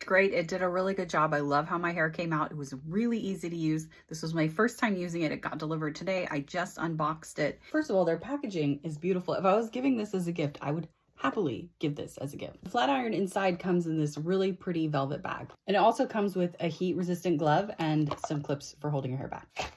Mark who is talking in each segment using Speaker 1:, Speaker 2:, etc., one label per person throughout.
Speaker 1: worked great. It did a really good job. I love how my hair came out. It was really easy to use. This was my first time using it. It got delivered today. I just unboxed it. First of all, their packaging is beautiful. If I was giving this as a gift, I would happily give this as a gift. The flat iron inside comes in this really pretty velvet bag. And it also comes with a heat resistant glove and some clips for holding your hair back.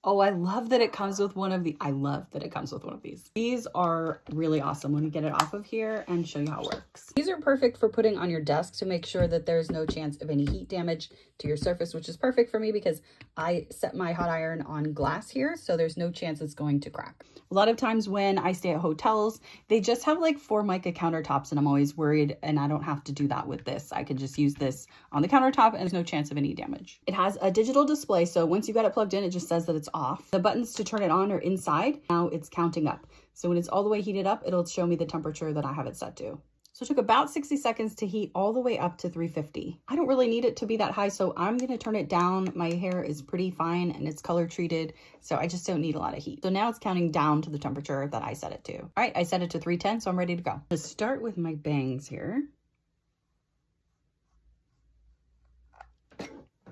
Speaker 1: Oh, I love that it comes with one of these. These are really awesome. Let me get it off of here and show you how it works. These are perfect for putting on your desk to make sure that there's no chance of any heat damage to your surface, which is perfect for me because I set my hot iron on glass here, so there's no chance it's going to crack. A lot of times when I stay at hotels, they just have like 4 mica countertops, and I'm always worried, and I don't have to do that with this. I could just use this on the countertop and there's no chance of any damage. It has a digital display, so once you got it plugged in, it just says that it's off. The buttons to turn it on are inside. Now it's counting up. So when it's all the way heated up, it'll show me the temperature that I have it set to. So it took about 60 seconds to heat all the way up to 350. I don't really need it to be that high, so I'm gonna turn it down. My hair is pretty fine and it's color treated, so I just don't need a lot of heat. So now it's counting down to the temperature that I set it to. All right, I set it to 310, so I'm ready to go. Let's start with my bangs here.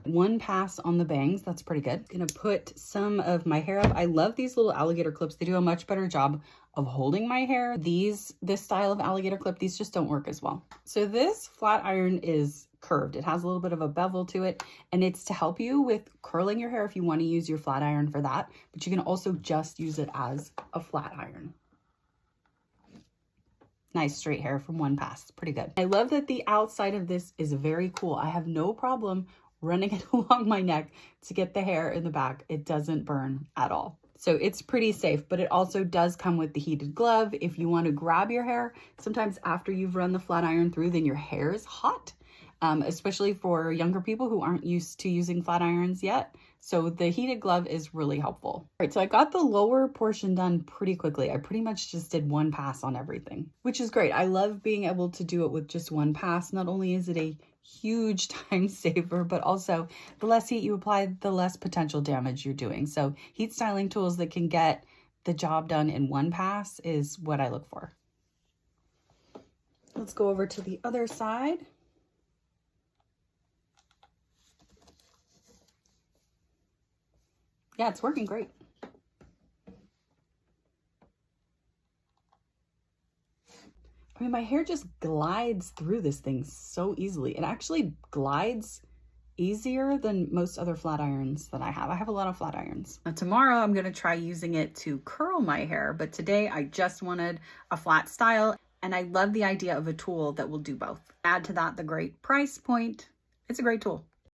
Speaker 1: One pass on the bangs, that's pretty good. Gonna put some of my hair up. I love these little alligator clips. They do a much better job of holding my hair. This style of alligator clip, these just don't work as well. So this flat iron is curved. It has a little bit of a bevel to it, and it's to help you with curling your hair if you want to use your flat iron for that, but you can also just use it as a flat iron. Nice straight hair from one pass, pretty good. I love that the outside of this is very cool. I have no problem running it along my neck to get the hair in the back. It doesn't burn at all. So it's pretty safe, but it also does come with the heated glove. If you want to grab your hair, sometimes after you've run the flat iron through, then your hair is hot, especially for younger people who aren't used to using flat irons yet. So the heated glove is really helpful. All right, so I got the lower portion done pretty quickly. I pretty much just did one pass on everything, which is great. I love being able to do it with just one pass. Not only is it a huge time saver, but also the less heat you apply, the less potential damage you're doing. So heat styling tools that can get the job done in one pass is what I look for. Let's go over to the other side. Yeah, it's working great. I mean, my hair just glides through this thing so easily. It actually glides easier than most other flat irons that I have. I have a lot of flat irons. Now, tomorrow I'm going to try using it to curl my hair, but today I just wanted a flat style, and I love the idea of a tool that will do both. Add to that the great price point. It's a great tool.